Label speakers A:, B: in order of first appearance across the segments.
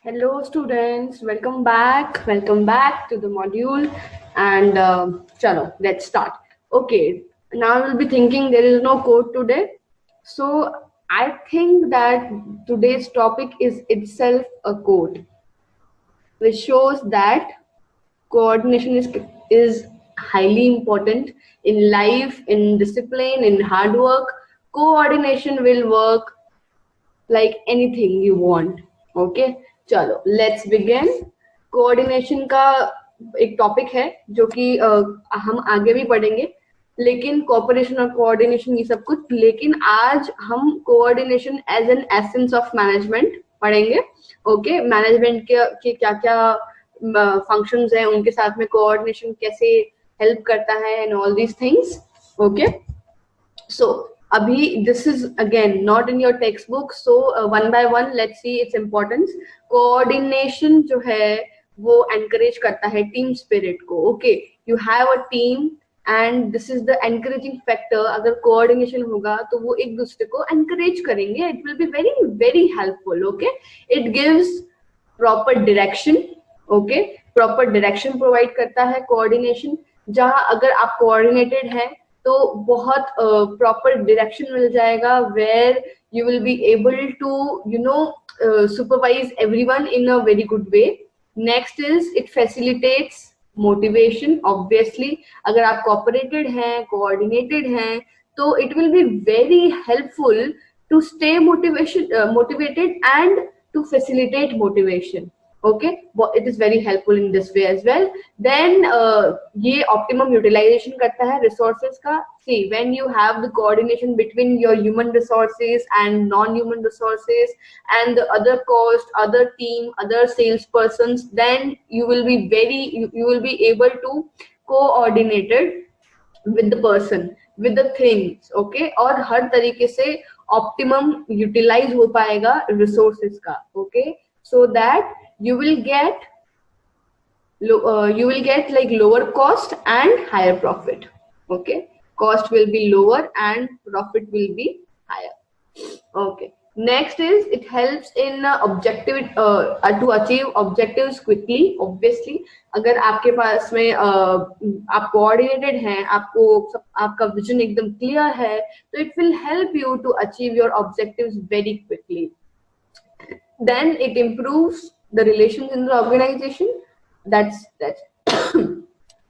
A: Hello, students. Welcome back to the module. And chalo, let's start. Okay, now we'll be thinking there is no code today. So I think that today's topic is itself a code, which shows that coordination is highly important in life, in discipline, in hard work. Coordination will work like anything you want. Okay, चलो let's begin. Coordination का एक topic है जो कि हम आगे भी पढ़ेंगे, लेकिन कोऑपरेशन और कोऑर्डिनेशन ये सब कुछ. लेकिन आज हम coordination as an essence of management पढ़ेंगे. ओके, मैनेजमेंट के क्या क्या फंक्शंस हैं, उनके साथ में कोऑर्डिनेशन कैसे हेल्प करता है and all these things. Okay, so abhi this is again not in your textbook, so one by one let's see its importance. Coordination जो है वो encourage करता है team spirit को. Okay, you have a team and this is the encouraging factor. अगर coordination होगा तो वो एक दूसरे को encourage करेंगे. It will be very very helpful. Okay, it gives proper direction. Okay, proper direction provide करता है coordination. जहाँ अगर आप coordinated हैं तो बहुत प्रॉपर डायरेक्शन मिल जाएगा, where you will be able to supervise everyone in a very good way. Next is it facilitates motivation. Obviously अगर आप कोऑपरेटेड हैं, कोऑर्डिनेटेड हैं, तो it will be very helpful to stay motivated and to facilitate motivation. Okay, it is very helpful in this way as well. Then ये optimum utilization करता है resources का. See, when you have the coordination between your human resources and non-human resources and the other cost, other team, other salespersons, then you will be you will be able to coordinate it with the person, with the things. Okay, और हर तरीके से optimum utilize हो पाएगा resources का. Okay, so that you will get like lower cost and higher profit. Okay, cost will be lower and profit will be higher. Okay, next is it helps in to achieve objectives quickly. Obviously अगर आपके पास में आप coordinated हैं, आपका vision एकदम clear है, तो it will help you to achieve your objectives very quickly. Then it improves the relations in the organization. That's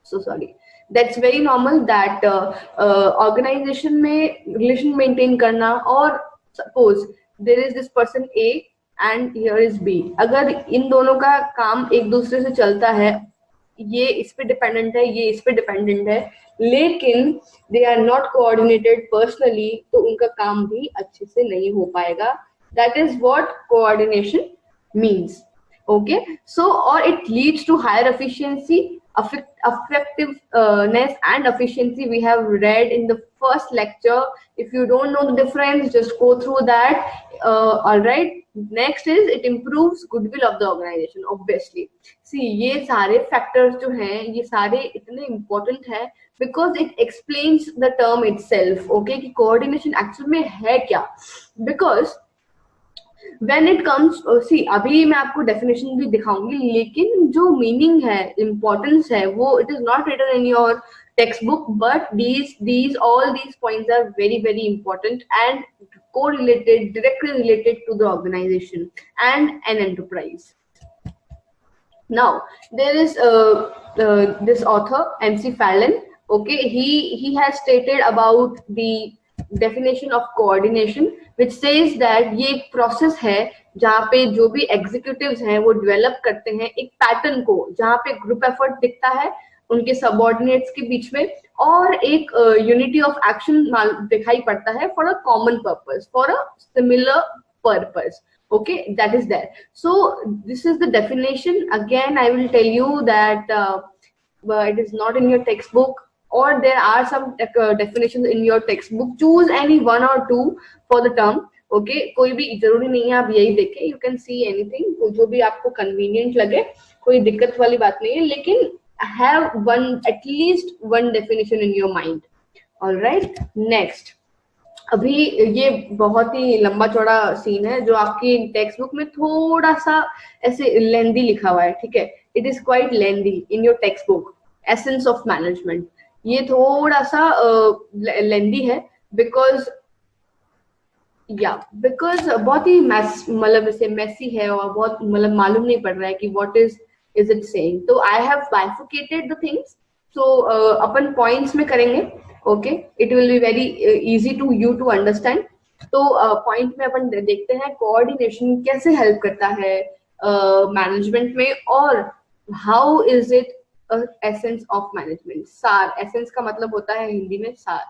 A: so sorry, that's very normal that organization में relation maintain करना. और suppose there is this person A and here is B. अगर इन दोनों का काम एक दूसरे से चलता है, ये इस पे डिपेंडेंट है, ये इस पे डिपेंडेंट है, लेकिन they are not coordinated personally, तो उनका काम भी अच्छे से नहीं हो पाएगा. That is what coordination means. Okay, so or it leads to higher efficiency, effectiveness and efficiency. We have read in the first lecture. If you don't know the difference, just go through that. All right, next is it improves goodwill of the organization. Obviously, see, ये सारे factors जो हैं, ये सारे इतने important है because it explains the term itself. Okay, कि coordination actually में है क्या? Because when it comes, see, अभी मैं आपको definition भी दिखाऊंगी, लेकिन जो meaning है, importance है, वो it is not written in your textbook, but all these points are very very important and correlated, directly related to the organization and an enterprise. Now there is this author MC Fallon. Okay, he has stated about the definition of coordination, which says that ये एक process है जहाँ पे जो भी executives हैं वो develop करते हैं एक pattern को, जहाँ पे group effort दिखता है उनके subordinates के बीच में, और एक unity of action दिखाई पड़ता है for a common purpose, for a similar purpose. Okay, that is there. So this is the definition. Again, I will tell you that it is not in your textbook, or there are some definitions in your textbook. Choose any one or two for the term. Okay, कोई भी जरूरी नहीं है आप यही देखें. You can see anything, जो भी आपको convenient लगे, कोई दिक्कत वाली बात नहीं है, लेकिन have at least one definition in your mind. All right, next. अभी ये बहुत ही लंबा चौड़ा सीन है जो आपकी टेक्स्ट बुक में थोड़ा सा ऐसे लेंदी लिखा हुआ है, ठीक है, it is quite lengthy in your text book, essence of management. ये थोड़ा सा लेंदी है बिकॉज बिकॉज बहुत ही मतलब इसे मेसी है और बहुत मतलब मालूम नहीं पड़ रहा है कि व्हाट इज इट सेइंग। तो I have bifurcated the things, so अपन पॉइंट्स में करेंगे। Okay, it will be very easy to you to understand. तो पॉइंट में अपन देखते हैं कोऑर्डिनेशन कैसे हेल्प करता है मैनेजमेंट में, और how is it essence of management. सार, एसेंस का मतलब होता है हिंदी में सार,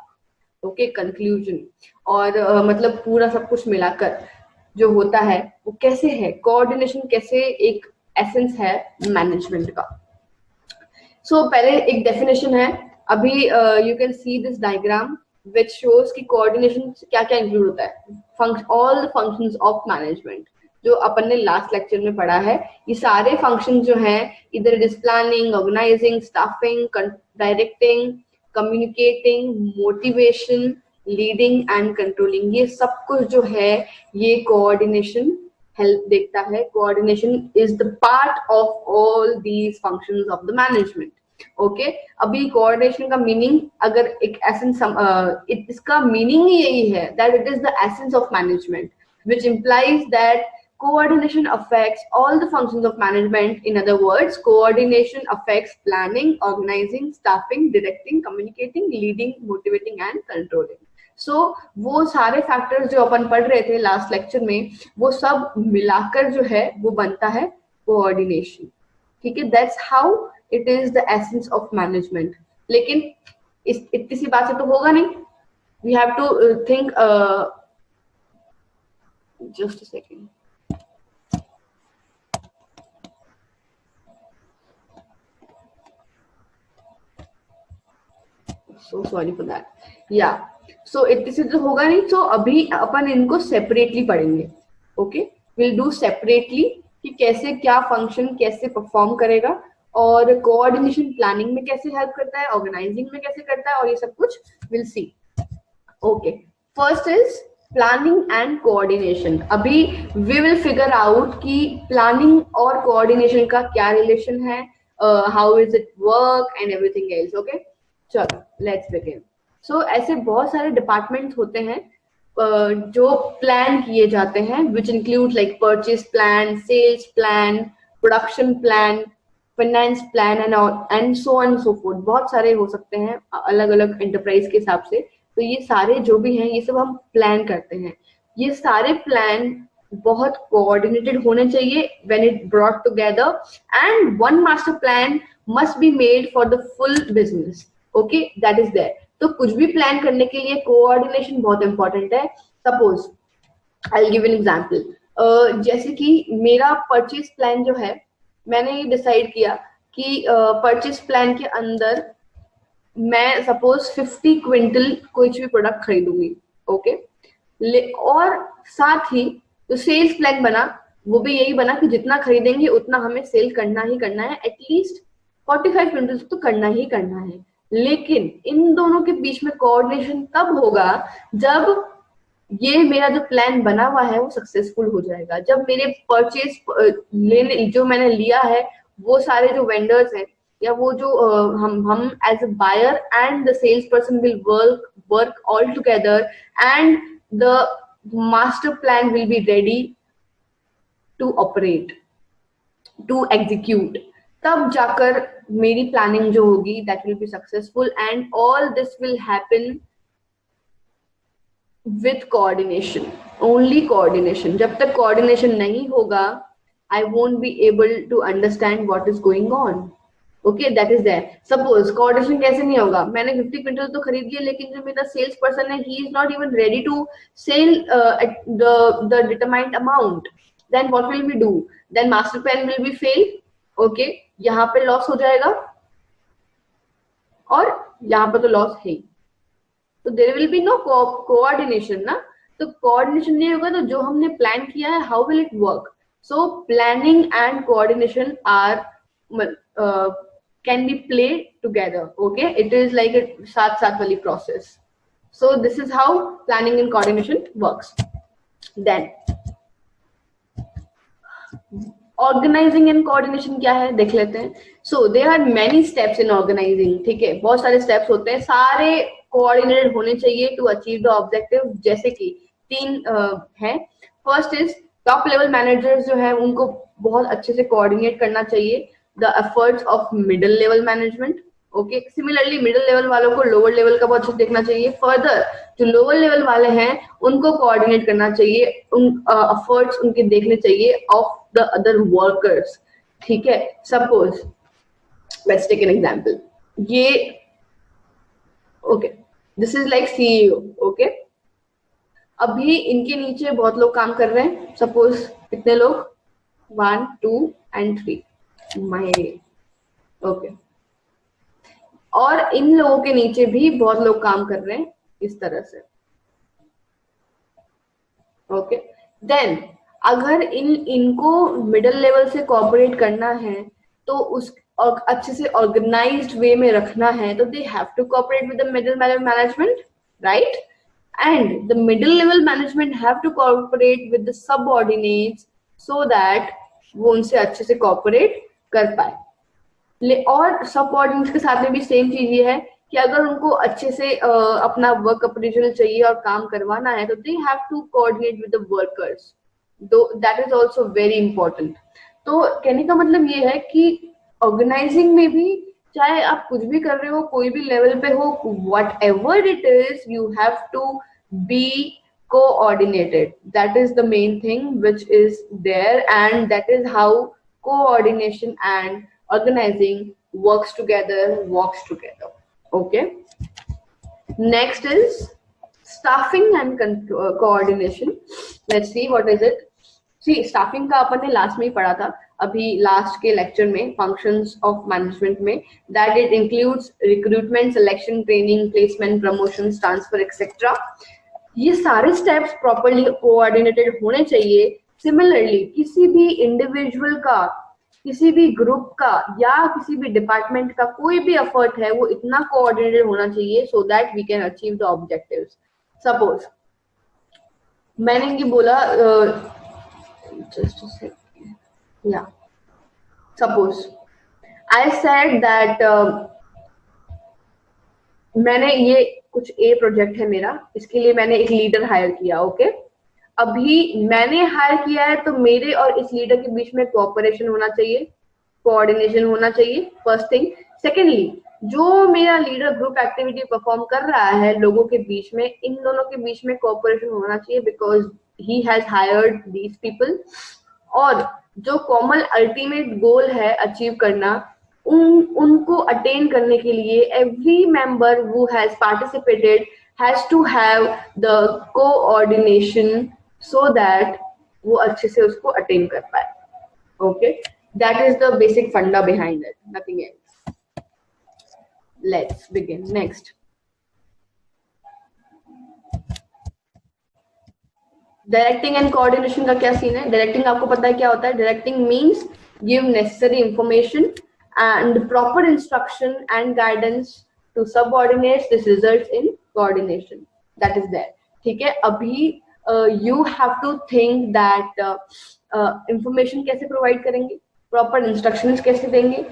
A: ओके, कंक्लूजन, और मतलब पूरा सब कुछ मिलाकर जो होता है वो कैसे है, कोऑर्डिनेशन कैसे एक एसेंस है मैनेजमेंट का। सो पहले एक डेफिनेशन है, अभी you can see this diagram which shows कि कोऑर्डिनेशन क्या क्या इंक्लूड होता है। All the functions of management जो अपन ने लास्ट लेक्चर में पढ़ा है, ये सारे फंक्शन जो हैं, इधर it is planning, organising, staffing, directing, communicating, motivation, leading and controlling, ये सब कुछ जो है ये कोऑर्डिनेशन हेल्प देखता है। Coordination is the part of all these functions of the management. Okay, अभी कोऑर्डिनेशन का मीनिंग अगर एक एसेंस, इसका मीनिंग ही यही है that it is the essence of management, which implies that coordination affects all the functions of management. In other words, coordination affects planning, organizing, staffing, directing, communicating, leading, motivating and controlling. So वो सारे factors जो अपन पढ़ रहे थे last lecture में, वो सब मिलाकर जो है वो बनता है कोऑर्डिनेशन। ठीक है, that's how it is the essence of management. लेकिन इस इतनी सी बात से तो होगा नहीं, we have to think, just a second. So sorry for that. Yeah. So इतने से तो होगा नहीं, तो अभी अपन इनको सेपरेटली पढ़ेंगे। ओके, विल डू सेपरेटली कि कैसे क्या फंक्शन कैसे परफॉर्म करेगा, और कोऑर्डिनेशन प्लानिंग में कैसे हेल्प करता है, ऑर्गेनाइजिंग में कैसे करता है, और ये सब कुछ will see. Okay, first is planning and coordination. अभी वी विल फिगर आउट कि प्लानिंग और कोऑर्डिनेशन का क्या रिलेशन है, how is it work and everything else. Okay, चलो लेट्स बिगिन। सो ऐसे बहुत सारे डिपार्टमेंट्स होते हैं जो प्लान किए जाते हैं, which include like purchase plan, sales plan, production plan, finance plan and so and so forth. बहुत सारे हो सकते हैं अलग अलग एंटरप्राइज के हिसाब से। तो ये सारे जो भी हैं ये सब हम प्लान करते हैं। ये सारे प्लान बहुत कोऑर्डिनेटेड होने चाहिए when it brought together, and one master plan must be made for the full business. Okay, that is there. तो कुछ भी प्लान करने के लिए कोऑर्डिनेशन बहुत इंपॉर्टेंट है। Suppose I will give an example, जैसे कि मेरा परचेज प्लान जो है, मैंने ये डिसाइड किया कि परचेज प्लान के अंदर मैं सपोज 50 क्विंटल कोई भी प्रोडक्ट खरीदूंगी। ओके, और साथ ही जो सेल्स प्लान बना वो भी यही बना कि जितना खरीदेंगे उतना हमें सेल करना ही करना है, एटलीस्ट 45 क्विंटल तो करना ही करना है। लेकिन इन दोनों के बीच में कोऑर्डिनेशन तब होगा जब ये मेरा जो प्लान बना हुआ है वो सक्सेसफुल हो जाएगा, जब मेरे परचेज लेने जो मैंने लिया है वो सारे जो वेंडर्स हैं या वो जो हम as a buyer and the sales person will work all together, and the master plan will be ready to operate, to execute. तब जाकर मेरी प्लानिंग जो होगी that will be successful, and all this will happen with coordination, only coordination. जब तक coordination नहीं होगा I won't be able to understand what is going on. Okay, that is there. Suppose coordination कैसे नहीं होगा, मैंने 50 क्विंटल तो खरीद लिया लेकिन जो मेरा सेल्स पर्सन है he is not even ready to sell the determined amount, then what will we do, then master plan will be fail. Okay, यहाँ पे लॉस हो जाएगा और यहाँ पे तो लॉस है ही, तो there will be no coordination ना। तो कोऑर्डिनेशन नहीं होगा तो जो हमने प्लान किया है how will it work. So planning and coordination are can be play together. Okay, it is like साथ साथ वाली process. So this is how planning and coordination works. Then organising and coordination क्या है देख लेते हैं. So there are many steps in organising. ठीक है, बहुत सारे स्टेप्स होते हैं, सारे कोऑर्डिनेटेड होने चाहिए टू अचीव द ऑब्जेक्टिव. जैसे कि 3 है. First is top level managers जो है उनको बहुत अच्छे से कोऑर्डिनेट करना चाहिए the efforts of middle level management. Okay, similarly middle level वालों को लोअर लेवल का बहुत अच्छे देखना चाहिए. फर्दर जो लोअर लेवल वाले हैं उनको कोऑर्डिनेट करना चाहिए, उन एफर्ट्स उनके देखने चाहिए ऑफ द अदर वर्कर्स. ठीक है, suppose let's take an example. ये okay, this is like CEO. Okay, अभी इनके नीचे बहुत लोग काम कर रहे हैं. सपोज कितने लोग, 1 2 and 3 माय. ओके, और इन लोगों के नीचे भी बहुत लोग काम कर रहे हैं इस तरह से. ओके, देन अगर इनको मिडिल लेवल से कोऑपरेट करना है तो उस और अच्छे से ऑर्गेनाइज्ड वे में रखना है तो they have to cooperate with the middle level management, right? And the middle level management have to cooperate with the subordinates so that वो उनसे अच्छे से कोऑपरेट कर पाए. और सबऑर्डिनेट्स के साथ में भी सेम चीज ये है कि अगर उनको अच्छे से अपना वर्क अप्रेजल चाहिए और काम करवाना है तो they have to coordinate with the workers. That is also very important. तो कहने का मतलब ये है कि ऑर्गेनाइजिंग में भी चाहे आप कुछ भी कर रहे हो, कोई भी लेवल पे हो, whatever it is, you have to be coordinated. That is the main thing which is there, and that is how coordination and organizing walks together. Okay, next is staffing and coordination. Let's see what is it. See, staffing का अपन ने last में ही पढ़ा था, अभी last के lecture में, functions of management में, that it includes recruitment, selection, training, placement, promotions, transfer, etc. ये सारे स्टेप्स प्रॉपरली कोऑर्डिनेटेड होने चाहिए. सिमिलरली किसी भी इंडिविजुअल का, किसी भी ग्रुप का या किसी भी डिपार्टमेंट का कोई भी एफर्ट है वो इतना कोऑर्डिनेटेड होना चाहिए so that we can achieve the objectives. Suppose मैंने ये बोला, जस्ट अ सेकंड, या सपोज आई सेड दैट मैंने ये कुछ ए प्रोजेक्ट है मेरा, इसके लिए मैंने एक लीडर हायर किया. ओके, अभी मैंने हायर किया है तो मेरे और इस लीडर के बीच में कोऑपरेशन होना चाहिए, कोऑर्डिनेशन होना चाहिए. First thing. सेकेंडली, जो मेरा लीडर ग्रुप एक्टिविटी परफॉर्म कर रहा है लोगों के बीच में, इन दोनों के बीच में कोऑपरेशन होना चाहिए because he has hired these people. और जो कॉमन अल्टीमेट गोल है अचीव करना, उनको अटेन करने के लिए every member who has participated has to have the coordination so that वो अच्छे से उसको अटेन कर पाए. Okay, that is the basic funda behind it, nothing else. Let's begin. Next, directing and coordination का क्या सीन है? डायरेक्टिंग आपको पता है क्या होता है? Directing means give necessary information and proper instruction and guidance to subordinates. This results in coordination. That is there. ठीक है, अभी you have to think that information कैसे provide करेंगे, proper instructions कैसे देंगे,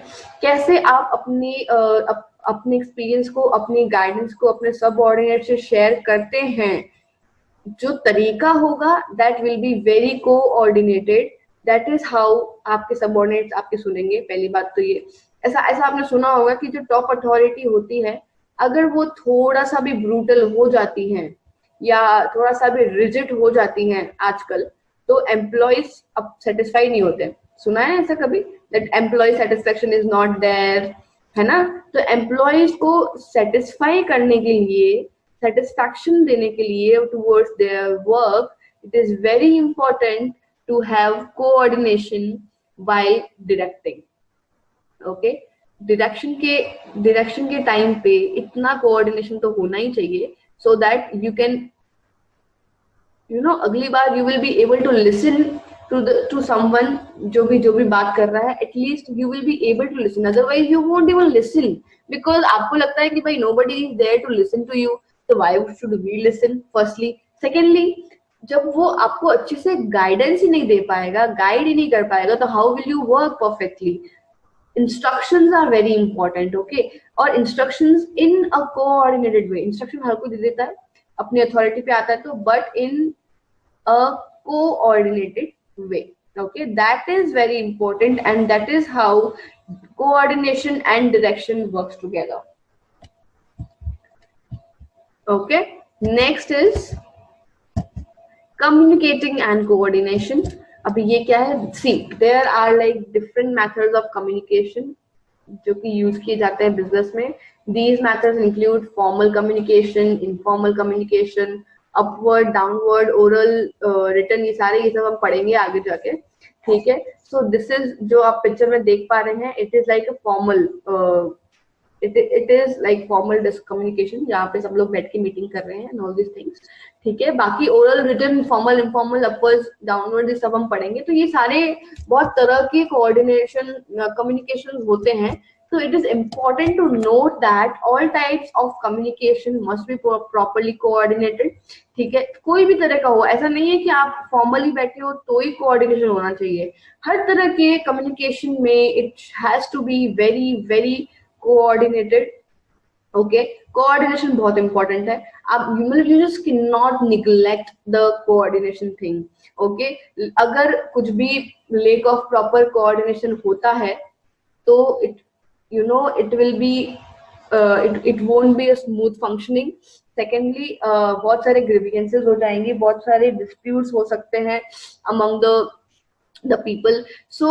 A: कैसे आप अपने एक्सपीरियंस को, अपनी गाइडेंस को अपने सबऑर्डिनेट से शेयर करते हैं. जो तरीका होगा that will be very coordinated. That is how आपके सबऑर्डिनेट्स आपके सुनेंगे. पहली बात तो ये, ऐसा आपने सुना होगा कि जो टॉप अथॉरिटी होती है अगर वो थोड़ा सा भी ब्रूटल हो जाती हैं या थोड़ा सा भी रिजिड हो जाती हैं आजकल, तो एम्प्लॉयज अब सेटिस्फाई नहीं होते. सुना है ऐसा कभी? That employee satisfaction is not there, है ना? तो एम्प्लॉयज को सेटिस्फाई करने के लिए, सेटिस्फैक्शन देने के लिए towards their work, it is very important to have coordination while directing. Okay, direction के टाइम पे इतना coordination तो होना ही चाहिए so that you can, you know, अगली बार you will be able to listen to someone जो भी बात कर रहा है. At least you will be able to listen, otherwise you won't even listen because आपको लगता है कि भाई nobody is there to listen to you. तो why should we listen firstly? Secondly, जब वो आपको अच्छे से गाइडेंस ही नहीं दे पाएगा, गाइड ही नहीं कर पाएगा, तो how will you work perfectly? Instructions are very important, okay? और instructions in a coordinated way. Instruction हर कोई दे देता है, अपनी अथॉरिटी पे आता है तो, but in a coordinated way, okay? That is very important, and that is how coordination and direction works together. Okay, next is communicating and coordination. अभी ये क्या है? See, there are like different methods of communication जो कि use किए जाते हैं business में. These methods include formal communication, informal communication, upward, downward, oral, written. ये सब हम पढ़ेंगे आगे जाके, ठीक है? So this is जो आप पिक्चर में देख पा रहे हैं, it is like a formal it is like formal communication जहाँ पे सब लोग बैठ के मीटिंग कर रहे हैं and all these things, ठीक है? बाकी oral, written, formal, informal, upward, downward, ये सब हम पढ़ेंगे. तो ये सारे बहुत तरह के कोऑर्डिनेशन कम्युनिकेशन होते हैं. So it is important to note that all types of communication must be properly coordinated. ठीक है? कोई भी तरह का हो, ऐसा नहीं है कि आप फॉर्मली बैठे हो तो ही कोऑर्डिनेशन होना चाहिए. हर तरह के कम्युनिकेशन में it has to be very very coordinated. Okay, coordination बहुत इंपॉर्टेंट है. आप you just can not neglect the coordination thing. Okay, अगर कुछ भी लेक ऑफ प्रॉपर कोऑर्डिनेशन होता है तो it will be it won't be a smooth functioning. Secondly, बहुत सारे grievances हो जाएंगे, बहुत सारे disputes हो सकते हैं among the people. So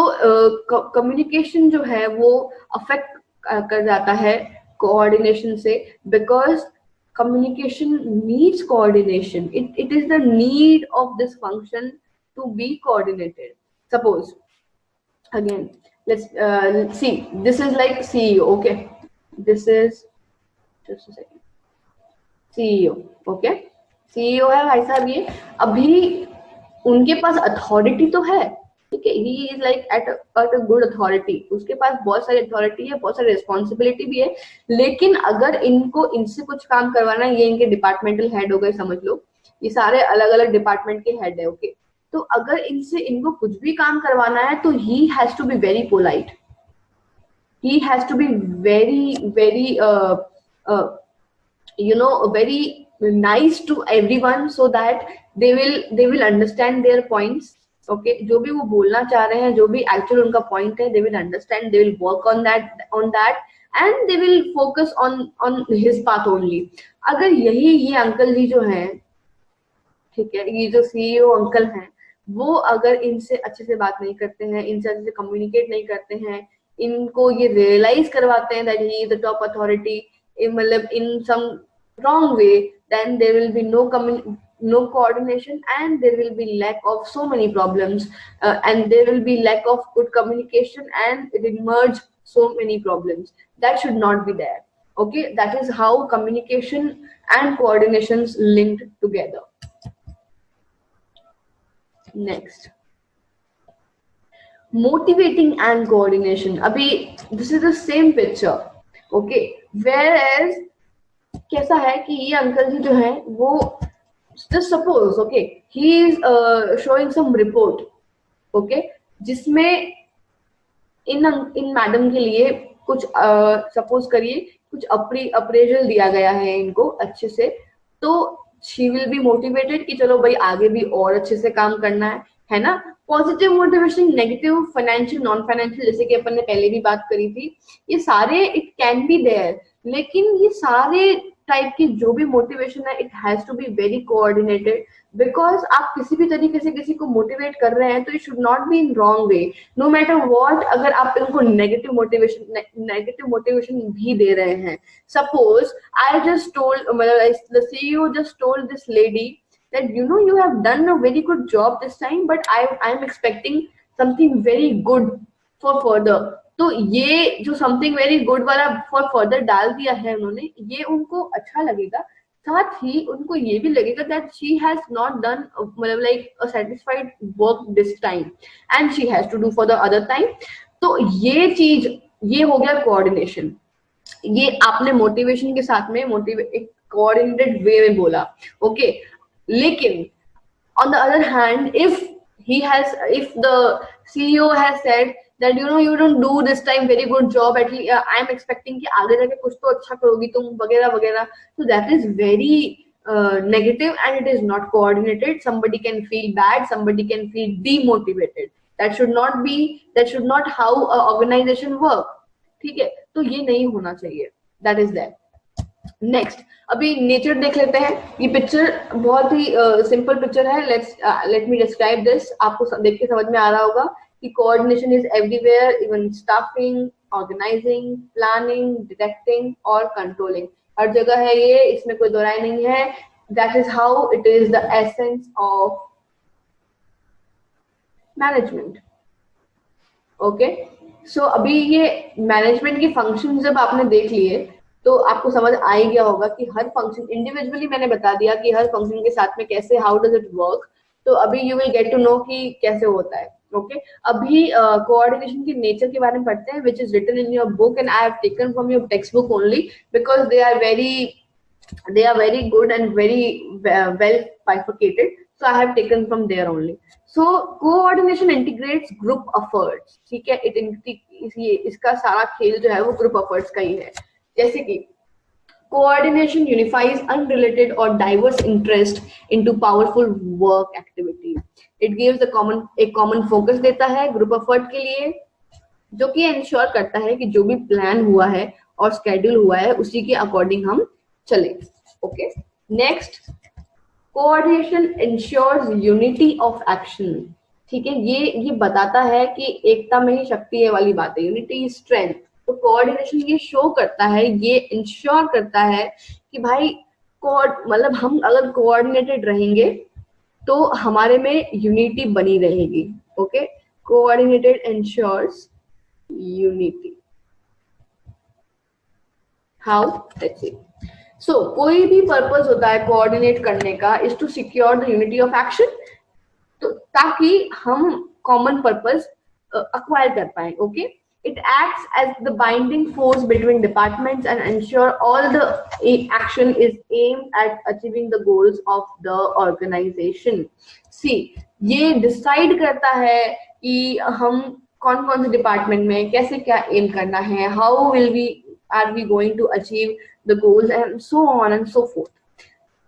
A: communication जो है वो affect कर जाता है coordination से, because communication needs coordination. It is the need of this function to be coordinated. Suppose again, let's see, this is like CEO. Okay, this is just a second, CEO. Okay, CEO है भाई साहब. ये अभी उनके पास authority तो है, ठीक है? He is like at a good authority. उसके पास बहुत सारी अथॉरिटी है, बहुत सारी रिस्पॉन्सिबिलिटी भी है. लेकिन अगर इनसे कुछ काम करवाना है, ये इनके डिपार्टमेंटल हेड हो गए, समझ लो. ये सारे अलग अलग डिपार्टमेंट के हेड है. ओके, तो अगर इनको कुछ भी काम करवाना है तो he has to be very polite. He has to be very very very nice to everyone, so that they will understand their points. Okay, जो भी वो बोलना चाह रहे हैं, जो भी एक्चुअल उनका पॉइंट है, they will understand, they will work on that and they will focus on his path only. अगर ये अंकल जी जो हैं, ठीक है, ये जो CEO अंकल हैं, वो अगर इनसे अच्छे से बात नहीं करते हैं, इनसे अच्छे से कम्युनिकेट नहीं करते हैं, इनको ये रियलाइज करवाते हैं that he is the top authority, मतलब in some wrong way, then there will be no coordination, and there will be lack of so many problems, and there will be lack of good communication, and it will merge so many problems. That should not be there. Okay, that is how communication and coordinations linked together. Next, motivating and coordination. Abhi this is the same picture. Okay, whereas कैसा है कि ये uncle जी जो है वो just suppose, okay, he is showing some report, okay, जिसमें इन madam के लिए कुछ सपोज करिए कुछ अप्रेजल दिया गया है इनको अच्छे से, तो she will be motivated कि चलो भाई आगे भी और अच्छे से काम करना है ना? Positive motivation, negative, financial, non financial, जैसे कि अपन ने पहले भी बात करी थी, ये सारे इट कैन बी देयर. लेकिन ये सारे टाइप की जो भी मोटिवेशन है, it has to be very coordinated, because आप किसी भी तरीके से किसी को मोटिवेट कर रहे हैं तो it should not be in wrong way, no matter what. अगर आप इनको नेगेटिव मोटिवेशन भी दे रहे हैं, सपोज आई जस्ट टोल्ड, मतलब the CEO just told this lady that you have done a very good job this time, but I am expecting something very good for further. तो ये जो something very good वाला for further डाल दिया है उन्होंने, ये उनको अच्छा लगेगा. साथ ही उनको ये भी लगेगा that she has not done मतलब like a satisfied work this time and she has to do for the other time. तो ये चीज, ये हो गया कोऑर्डिनेशन. ये आपने मोटिवेशन के साथ में कोऑर्डिनेटेड वे में बोला, ओके। लेकिन on the other hand, if the CEO has said that you don't do this time very good job, at least I am expecting कि आगे जाके कुछ तो अच्छा करोगी तुम वगैरह वगैरह, so that is very negative and it is not coordinated. Somebody can feel bad, somebody can feel demotivated. That should not how a organization work. ठीक है, तो ये नहीं होना चाहिए. That is that. नेक्स्ट अभी नेचर देख लेते हैं. ये पिक्चर बहुत ही सिंपल पिक्चर है. Let me describe this. आपको देख के समझ में आ रहा होगा कि coordination is everywhere, even staffing, organizing, planning, detecting और कंट्रोलिंग. हर जगह है ये, इसमें कोई दो राय नहीं है. That is how it is the essence of management. Okay, so अभी ये मैनेजमेंट की फंक्शन जब आपने देख लिए तो आपको समझ आ ही गया होगा कि हर फंक्शन इंडिविजुअली मैंने बता दिया कि हर फंक्शन के साथ में कैसे, हाउ डज इट वर्क. तो अभी you will get to know कि कैसे होता है. ओके, अभी कोऑर्डिनेशन के नेचर के बारे में पढ़ते हैं, which is written in your book and I have taken from your textbook only because they are very good and very well bifurcated, so I have taken from there only. So coordination integrates group efforts. ठीक है, इसका सारा खेल जो है वो group efforts का ही है. जैसे कि coordination unifies unrelated or diverse interest into powerful work activity. It gives a common focus देता है ग्रुप एफर्ट के लिए, जो कि इंश्योर करता है कि जो भी प्लान हुआ है और स्केड्यूल हुआ है उसी के अकॉर्डिंग हम चले. Okay, next, coordination ensures unity of action. ठीक है, ये बताता है कि एकता में ही शक्ति है वाली बात है. Unity is strength. तो कोऑर्डिनेशन ये शो करता है, ये इंश्योर करता है कि भाई मतलब हम अगर कोऑर्डिनेटेड रहेंगे तो हमारे में यूनिटी बनी रहेगी. Okay, coordinated ensures unity. How? Let's see. So कोई भी पर्पस होता है कोऑर्डिनेट करने का is to secure the unity of action, तो ताकि हम कॉमन पर्पस अक्वायर कर पाए. Okay, it acts as the binding force between departments and ensure all the action is aimed at achieving the goals of the organization. See, ये decide करता है कि हम कौन कौन से डिपार्टमेंट में कैसे क्या एम करना है, how will we are we going to achieve the goals and so on and so forth.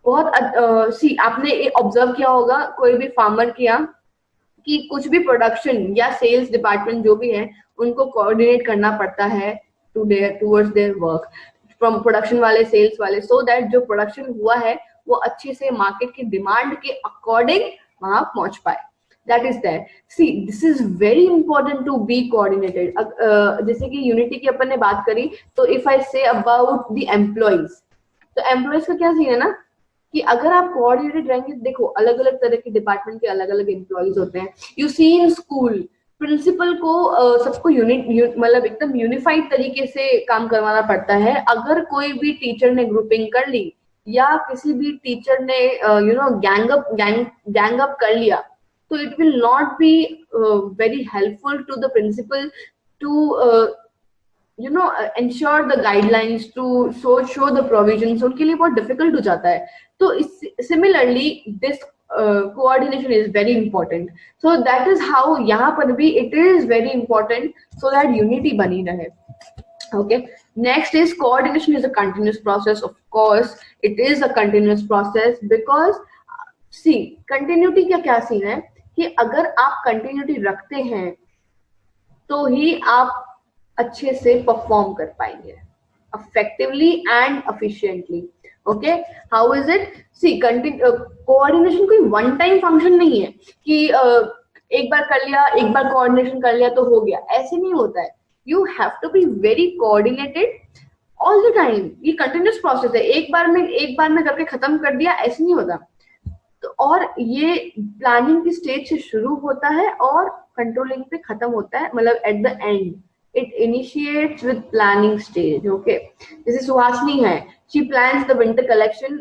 A: बहुत सी आपने ऑब्जर्व किया होगा, कोई भी फार्मर किया कि कुछ भी प्रोडक्शन या सेल्स डिपार्टमेंट जो भी है उनको कोऑर्डिनेट करना पड़ता है towards their work, from production वाले, सेल्स वाले, सो दैट जो प्रोडक्शन हुआ है वो अच्छे से मार्केट की डिमांड के अकॉर्डिंग वहां पहुंच पाए. That is that. See, this is very important to be coordinated. जैसे कि यूनिटी की अपन ने बात करी, तो if I say about the employees, तो एम्प्लॉइज का क्या सीन है ना कि अगर आप कोऑर्डिनेटेड रहेंगे, देखो अलग अलग तरह के डिपार्टमेंट के अलग अलग एम्प्लॉइज होते हैं. You see in school principal को सबको मतलब एकदम यूनिफाइड तरीके से काम करवाना पड़ता है. अगर कोई भी टीचर ने ग्रुपिंग कर ली या किसी भी टीचर ने गैंग अप कर लिया, तो it will not be very helpful to the principal to ensure the guidelines, to show the provisions. उनके लिए बहुत difficult हो जाता है. तो similarly this coordination is very important. So that is how यहाँ पर भी it is very important so that unity बनी रहे. Okay, next is coordination is a continuous process. Of course it is a continuous process because see, continuity का क्या scene है कि अगर आप continuity रखते हैं तो ही आप अच्छे से परफॉर्म कर पाएंगे effectively and efficiently. Okay, how is it? See, coordination कोई वन टाइम फंक्शन नहीं है कि एक बार कर लिया, एक बार कोऑर्डिनेशन कर लिया तो हो गया. ऐसे नहीं होता है. You have to be very coordinated all the time. ये कंटिन्यूस प्रोसेस है. एक बार में करके खत्म कर दिया, ऐसे नहीं होता. तो और ये प्लानिंग की स्टेज से शुरू होता है और कंट्रोलिंग पे खत्म होता है, मतलब at the end. It initiates with planning stage. Okay, जैसे सुहासिनी है, she plans the winter collection.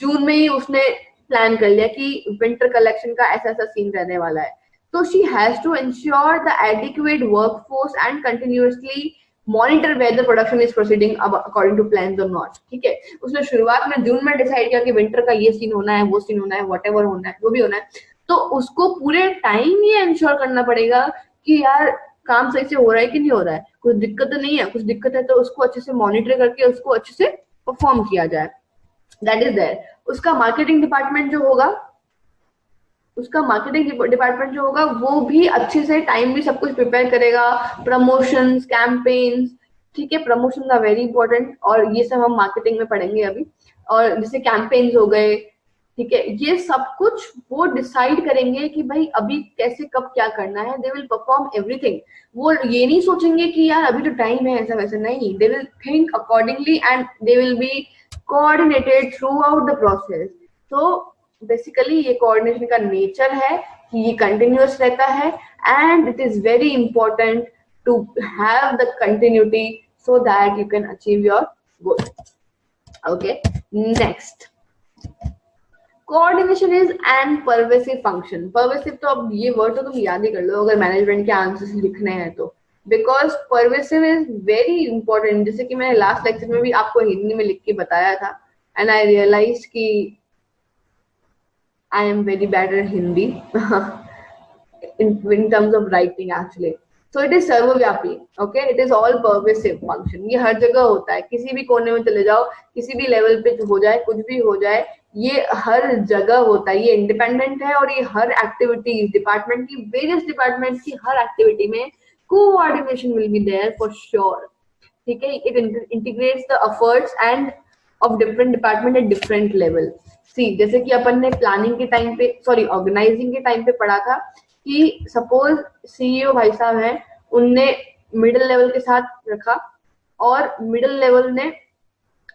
A: जून में ही उसने प्लान कर लिया कि विंटर कलेक्शन का ऐसा ऐसा सीन रहने वाला है. तो she has to ensure the adequate workforce and continuously monitor whether production is proceeding according to plans और नॉट, ठीक है। उसने शुरुआत में जून में डिसाइड किया कि विंटर का ये सीन होना है, वो सीन होना है, व्हाटएवर होना है, जो भी होना है, तो उसको पूरे टाइम ये इंश्योर करना पड़ेगा कि यार काम सही से हो रहा है कि नहीं हो रहा है, कुछ दिक्कत तो नहीं है, कुछ दिक्कत है तो उसको अच्छे से मॉनिटर करके उसको अच्छे से परफॉर्म किया जाए। That is there. उसका मार्केटिंग डिपार्टमेंट जो होगा, वो भी अच्छे से टाइम भी सब कुछ प्रिपेयर करेगा, प्रमोशंस, कैंपेन्स, ठीक है, प्रमोशन आर वेरी इंपॉर्टेंट, और ये सब हम मार्केटिंग में पढ़ेंगे अभी। और जैसे कैंपेन्स हो गए, ठीक है, ये सब कुछ वो डिसाइड करेंगे कि भाई अभी कैसे कब क्या करना है। They will perform everything. वो ये नहीं सोचेंगे कि यार अभी तो टाइम है, ऐसा वैसा नहीं। They will think accordingly and they will be coordinated throughout the process. तो बेसिकली ये कोऑर्डिनेशन का नेचर है कि ये कंटिन्यूअस रहता है, and it is very important to have the continuity so that you can achieve your goal. Okay, next, coordination is an pervasive function. Pervasive तो अब ये वर्ड तो तुम याद ही कर लो अगर मैनेजमेंट के आंसर्स लिखने हैं तो, because pervasive is very important. जैसे कि मैंने लास्ट लेक्चर में भी आपको हिंदी में लिख के बताया था, एंड आई रियलाइज कि I am very bad at Hindi in terms of writing actually. So it is सर्वव्यापी, okay? It is all pervasive function. ये हर जगह होता है, किसी भी कोने में चले जाओ, किसी भी लेवल पे हो जाए, कुछ भी हो जाए, ये हर जगह होता है। ये इंडिपेंडेंट है और ये हर एक्टिविटी डिपार्टमेंट की, वेरियस डिपार्टमेंट की हर एक्टिविटी में coordination will be there for sure, ठीक है। It integrates the efforts and of different department at different level. See, जैसे कि अपन ने प्लानिंग के टाइम पे, सॉरी ऑर्गेनाइजिंग के टाइम पे पढ़ा था कि सपोज सीईओ भाई साहब हैं, उनने मिडिल लेवल के साथ रखा और मिडिल लेवल ने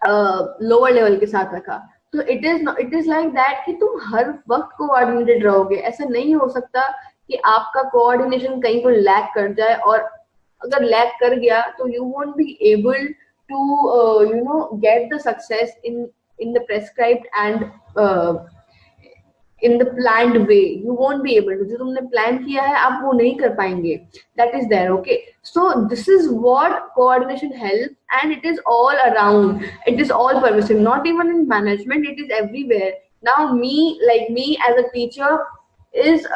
A: लोअर लेवल के साथ रखा, तो इट इज लाइक दैट कि तुम हर वक्त कोऑर्डिनेटेड रहोगे। ऐसा नहीं हो सकता कि आपका कोऑर्डिनेशन कहीं को लैग कर जाए, और अगर लैग कर गया तो you won't be able to get the success in the prescribed and in the planned way. You won't be able to, जो तुमने प्लान किया है आप वो नहीं कर पाएंगे। That is there, okay? So this is what coordination helps, and it is all around. It is all pervasive, not even in management. It is everywhere. Now me as a teacher is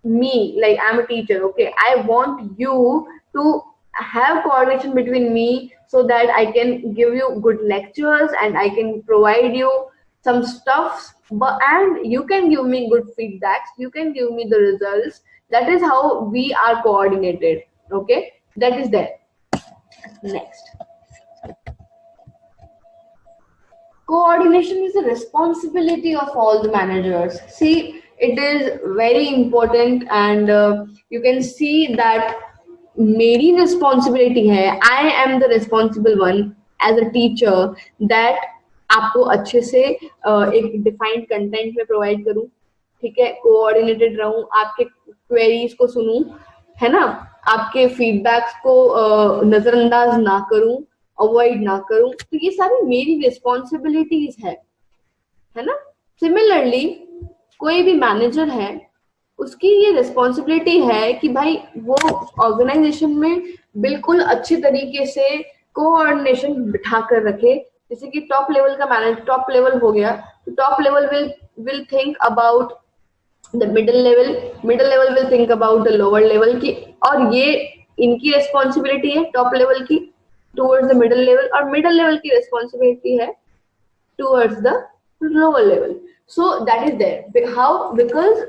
A: like I'm a teacher, okay? I want you to have coordination between me so that I can give you good lectures and I can provide you some stuff, and you can give me good feedbacks, you can give me the results. That is how we are coordinated, okay? That is there. Next, coordination is a responsibility of all the managers. See, it is very important, and you can see that मेरी responsibility है, I am the responsible one as a teacher, that आपको अच्छे से एक defined content में provide करूं, ठीक है, कोऑर्डिनेटेड रहूं, आपके क्वेरीज को सुनूं, है ना, आपके फीडबैक्स को नजरअंदाज ना करूं, अवॉइड ना करूं, तो ये सारी मेरी रिस्पॉन्सिबिलिटीज है ना। सिमिलरली कोई भी मैनेजर है, उसकी ये रिस्पॉन्सिबिलिटी है कि भाई वो ऑर्गेनाइजेशन में बिल्कुल अच्छी तरीके से कोऑर्डिनेशन बिठा कर रखे। जैसे कि टॉप लेवल का मैनेजर, टॉप लेवल हो गया, तो top level will think about the middle level will think about the lower level की, और ये इनकी रिस्पॉन्सिबिलिटी है टॉप लेवल की टूवर्ड्स द मिडिल लेवल, और मिडिल लेवल की रिस्पॉन्सिबिलिटी है towards the lower level. So that is there. How? Because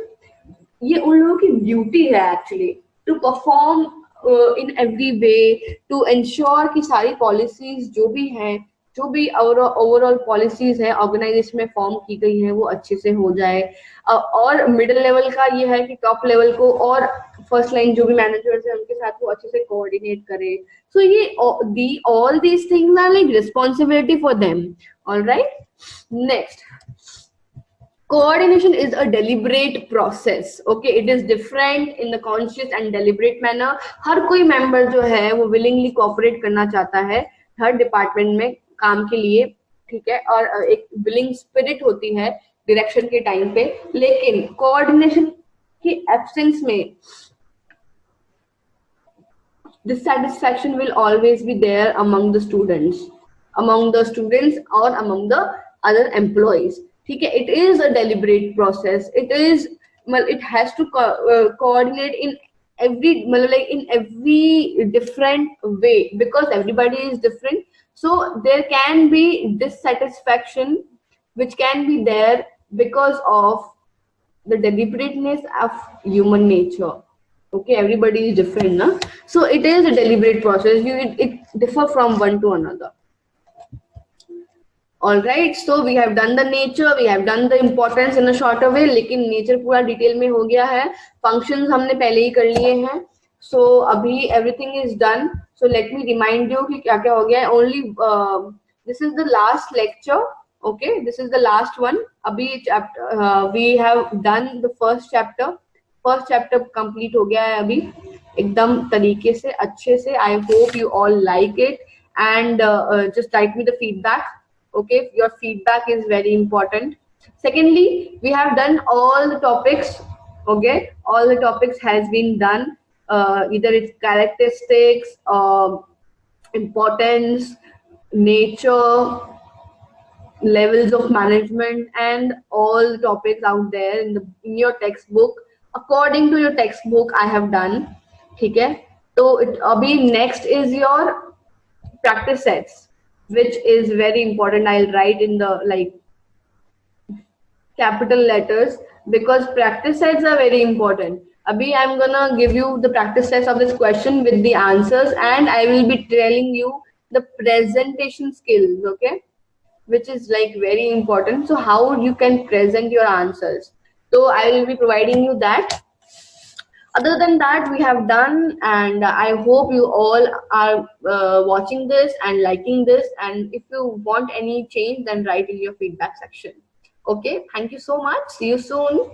A: ये उन लोगों की ड्यूटी है actually to perform in every way, to ensure कि सारी पॉलिसीज जो भी हैं, जो भी ओवरऑल पॉलिसीज है ऑर्गेनाइजेशन में फॉर्म की गई है, वो अच्छे से हो जाए। और मिडिल लेवल का ये है कि टॉप लेवल को और फर्स्ट लाइन जो भी मैनेजर्स है उनके साथ वो अच्छे से कोऑर्डिनेट करे। सो ये all these things are like responsibility for them. Alright, next, coordination is a deliberate process, okay? It is different in the conscious and deliberate manner. हर कोई member जो है वो willingly cooperate करना चाहता है हर department में काम के लिए, ठीक है, और एक willing spirit होती है direction के time पे, लेकिन coordination की absence में dissatisfaction will always be there among the students, or among the other employees. ठीक है, it is a deliberate process. It is, well, it has to coordinate in every, like in every different way, because everybody is different. So there can be dissatisfaction which can be there because of the deliberateness of human nature. Okay, everybody is different, na? So it is a deliberate process. It differ from one to another. All right, so we have done the nature, we have done the importance in a shorter way, लेकिन nature पूरा detail में हो गया है. Functions हमने पहले ही कर लिए हैं. So अभी everything is done. So let me remind you कि क्या क्या हो गया है. Only this is the last lecture. Okay, this is the last one. अभी we have done the first chapter. First chapter complete हो गया है अभी एकदम तरीके से, अच्छे से. I hope you all like it, and just write me the feedback. Okay, your feedback is very important. Secondly, we have done all the topics. Okay, all the topics has been done. Either it's characteristics, importance, nature, levels of management, and all the topics out there in your textbook. According to your textbook, I have done. Okay, so abhi next is your practice sets, which is very important. I'll write in the like capital letters, because practice sets are very important. Abhi I'm gonna give you the practice sets of this question with the answers, and I will be telling you the presentation skills, okay, which is like very important. So how you can present your answers. So I will be providing you that. Other than that, we have done, and I hope you all are watching this and liking this. And if you want any change, then write in your feedback section. Okay, thank you so much. See you soon.